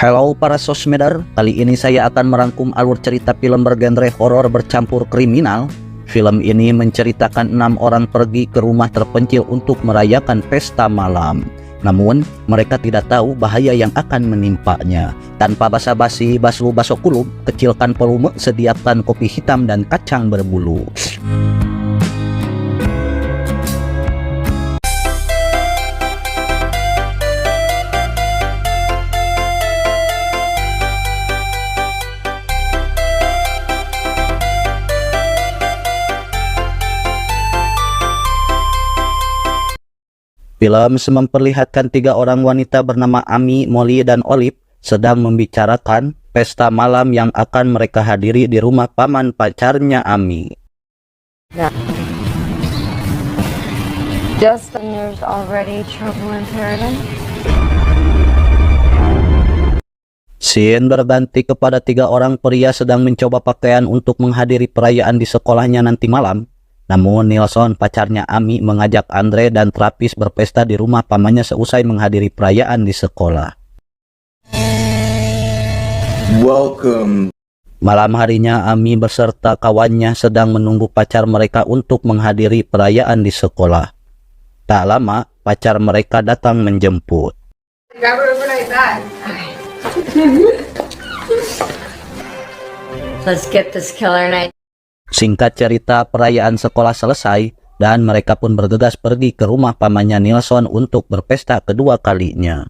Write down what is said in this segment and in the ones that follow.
Halo para sosmeder, kali ini saya akan merangkum alur cerita film bergenre horor bercampur kriminal. Film ini menceritakan 6 orang pergi ke rumah terpencil untuk merayakan pesta malam. Namun, mereka tidak tahu bahaya yang akan menimpanya. Tanpa basa-basi, baso kulub, kecilkan volume, sediakan kopi hitam dan kacang berbulu. Film memperlihatkan 3 orang wanita bernama Amy, Molly, dan Olive sedang membicarakan pesta malam yang akan mereka hadiri di rumah paman pacarnya Amy. Justin, there's already trouble in paradise. Scene berganti kepada 3 orang pria sedang mencoba pakaian untuk menghadiri perayaan di sekolahnya nanti malam. Namun Nilsson, pacarnya Amy, mengajak Andre dan Travis berpesta di rumah pamannya seusai menghadiri perayaan di sekolah. Welcome. Malam harinya Amy beserta kawannya sedang menunggu pacar mereka untuk menghadiri perayaan di sekolah. Tak lama, pacar mereka datang menjemput. Grab her overnight bag. Let's get this killer night. Singkat cerita, perayaan sekolah selesai dan mereka pun bergegas pergi ke rumah pamannya Nilsson untuk berpesta kedua kalinya.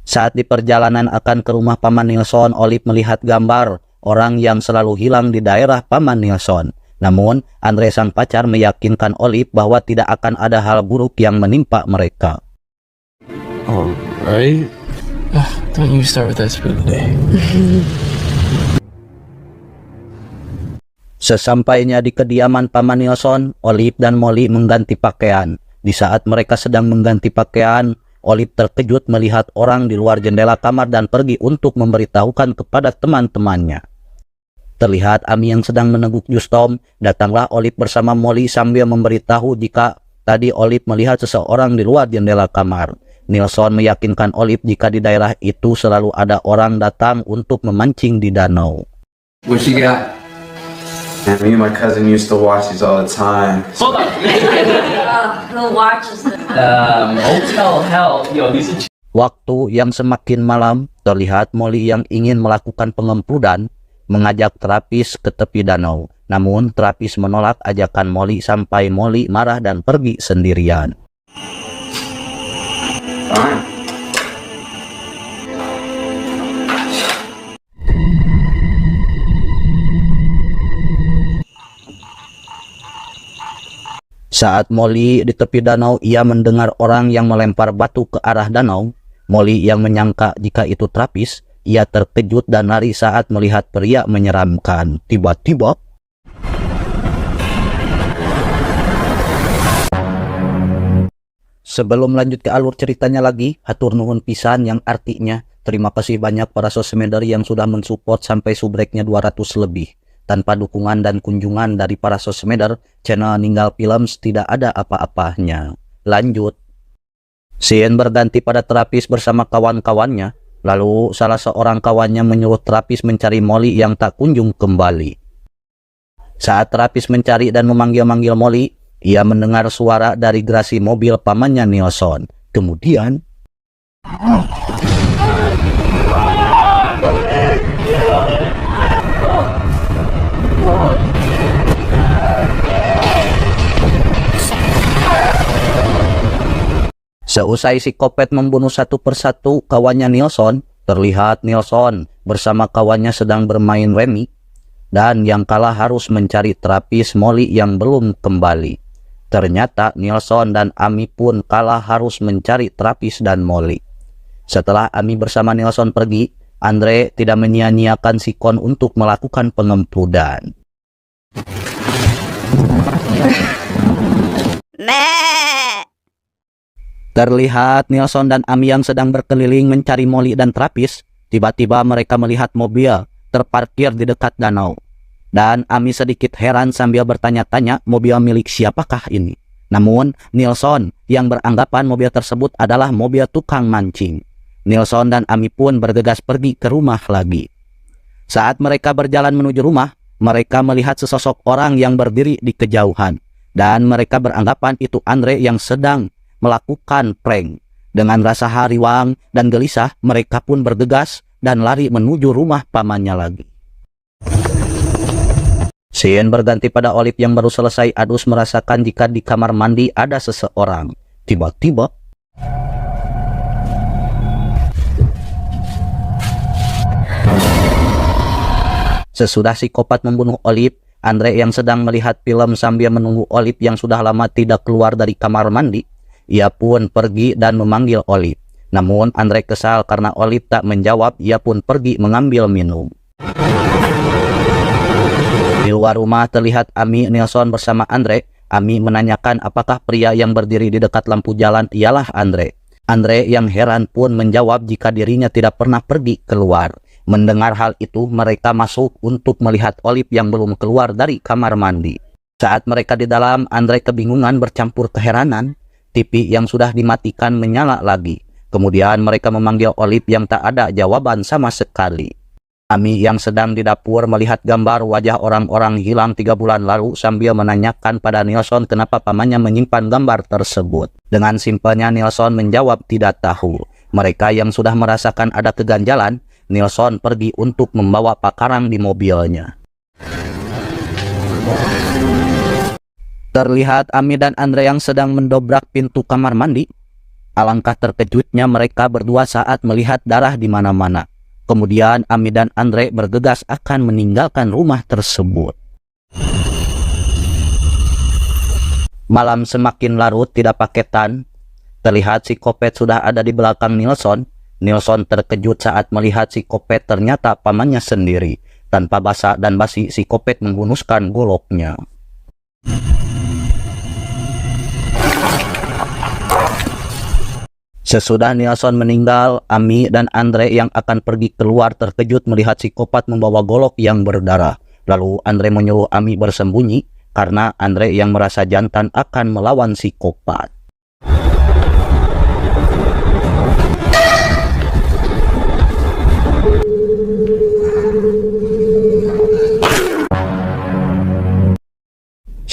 Saat di perjalanan akan ke rumah paman Nilsson, Olive melihat gambar orang yang selalu hilang di daerah paman Nilsson. Namun, Andre sang pacar meyakinkan Olive bahwa tidak akan ada hal buruk yang menimpa mereka. Alright. Don't you start with that spook day. Sesampainya di kediaman paman Nilsson, Olive dan Molly mengganti pakaian. Di saat mereka sedang mengganti pakaian, Olive terkejut melihat orang di luar jendela kamar dan pergi untuk memberitahukan kepada teman-temannya. Terlihat Amy yang sedang meneguk jus tom. Datanglah Olive bersama Molly sambil memberitahu jika tadi Olive melihat seseorang di luar jendela kamar. Nilsson meyakinkan Olive jika di daerah itu selalu ada orang datang untuk memancing di danau. What you got? Man, me and my cousin used to watch these all the time. Hold on. Who watches this? Motel Hell. Yo, these are Waktu yang semakin malam, terlihat Molly yang ingin melakukan pengempudan mengajak Travis ke tepi danau. Namun Travis menolak ajakan Molly sampai Molly marah dan pergi sendirian. Fine. Saat Molly di tepi danau, ia mendengar orang yang melempar batu ke arah danau. Molly yang menyangka jika itu Travis, ia terkejut dan lari saat melihat pria menyeramkan. Tiba-tiba, sebelum lanjut ke alur ceritanya lagi, hatur nuhun pisan yang artinya terima kasih banyak para sosmeder yang sudah mensupport sampai subreknya 200 lebih. Tanpa dukungan dan kunjungan dari para sosmeder, channel Ninggal Films tidak ada apa-apanya. Lanjut. Scene berganti pada Travis bersama kawan-kawannya. Lalu salah seorang kawannya menyuruh Travis mencari Molly yang tak kunjung kembali. Saat Travis mencari dan memanggil-manggil Molly, ia mendengar suara dari garasi mobil pamannya Nilsson. Kemudian, seusai si kopet membunuh satu persatu kawannya Nilsson, terlihat Nilsson bersama kawannya sedang bermain remi, dan yang kalah harus mencari Travis, Molly yang belum kembali. Ternyata Nilsson dan Amy pun kalah harus mencari Travis dan Molly. Setelah Amy bersama Nilsson pergi, Andre tidak menyia-nyiakan sikon untuk melakukan pengempudan. Terlihat Nilson dan Ami yang sedang berkeliling mencari Molly dan Travis. Tiba-tiba mereka melihat mobil terparkir di dekat danau. Dan Ami sedikit heran sambil bertanya-tanya mobil milik siapakah ini. Namun Nilson yang beranggapan mobil tersebut adalah mobil tukang mancing. Nilson dan Ami pun bergegas pergi ke rumah lagi. Saat mereka berjalan menuju rumah, mereka melihat sesosok orang yang berdiri di kejauhan. Dan mereka beranggapan itu Andre yang sedang melakukan prank. Dengan rasa hariwang dan gelisah, mereka pun bergegas dan lari menuju rumah pamannya lagi. Scene berganti pada Olive yang baru selesai adus merasakan jika di kamar mandi ada seseorang. Tiba-tiba sesudah psikopat membunuh Olive, Andre yang sedang melihat film sambil menunggu Olive yang sudah lama tidak keluar dari kamar mandi, ia pun pergi dan memanggil Olive. Namun Andre kesal karena Olive tak menjawab, ia pun pergi mengambil minum. Di luar rumah terlihat Ami Nilson bersama Andre. Ami menanyakan apakah pria yang berdiri di dekat lampu jalan ialah Andre. Andre yang heran pun menjawab jika dirinya tidak pernah pergi keluar. Mendengar hal itu, mereka masuk untuk melihat Olive yang belum keluar dari kamar mandi. Saat mereka di dalam, Andre kebingungan bercampur keheranan. TV yang sudah dimatikan menyala lagi. Kemudian mereka memanggil Olive yang tak ada jawaban sama sekali. Ami yang sedang di dapur melihat gambar wajah orang-orang hilang 3 bulan lalu sambil menanyakan pada Nilson kenapa pamannya menyimpan gambar tersebut. Dengan simpelnya Nilson menjawab tidak tahu. Mereka yang sudah merasakan ada keganjalan, Nilson pergi untuk membawa pakarang di mobilnya. Terlihat Ami dan Andre yang sedang mendobrak pintu kamar mandi. Alangkah terkejutnya mereka berdua saat melihat darah di mana-mana. Kemudian Ami dan Andre bergegas akan meninggalkan rumah tersebut. Malam semakin larut tidak paketan. Terlihat si Kopet sudah ada di belakang Nilson. Nilson terkejut saat melihat si Kopet ternyata pamannya sendiri. Tanpa basa dan basi si Kopet menghunuskan goloknya. Sesudah Nilson meninggal, Ami dan Andre yang akan pergi keluar terkejut melihat psikopat membawa golok yang berdarah. Lalu Andre menyuruh Ami bersembunyi karena Andre yang merasa jantan akan melawan psikopat.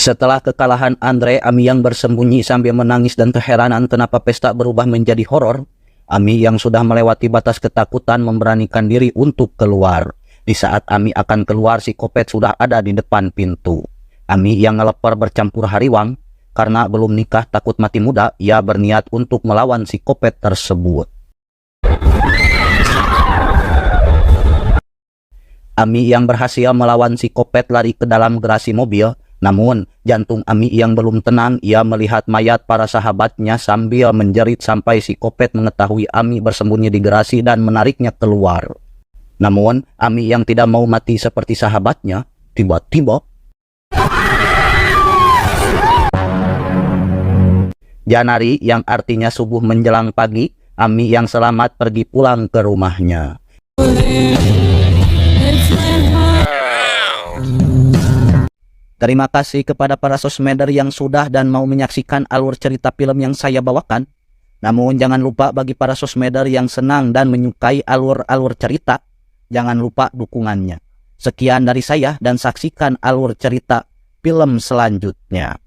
Setelah kekalahan Andre, Ami yang bersembunyi sambil menangis dan keheranan kenapa pesta berubah menjadi horor. Ami yang sudah melewati batas ketakutan memberanikan diri untuk keluar. Di saat Ami akan keluar, si Kopet sudah ada di depan pintu. Ami yang ngelepar bercampur hariwang. Karena belum nikah takut mati muda, ia berniat untuk melawan si Kopet tersebut. Ami yang berhasil melawan si Kopet lari ke dalam garasi mobil. Namun, jantung Ami yang belum tenang, ia melihat mayat para sahabatnya sambil menjerit sampai si Kopet mengetahui Ami bersembunyi di garasi dan menariknya keluar. Namun, Ami yang tidak mau mati seperti sahabatnya, tiba-tiba Janari yang artinya subuh menjelang pagi, Ami yang selamat pergi pulang ke rumahnya. Terima kasih kepada para sosmeder yang sudah dan mau menyaksikan alur cerita film yang saya bawakan. Namun jangan lupa bagi para sosmeder yang senang dan menyukai alur-alur cerita, jangan lupa dukungannya. Sekian dari saya dan saksikan alur cerita film selanjutnya.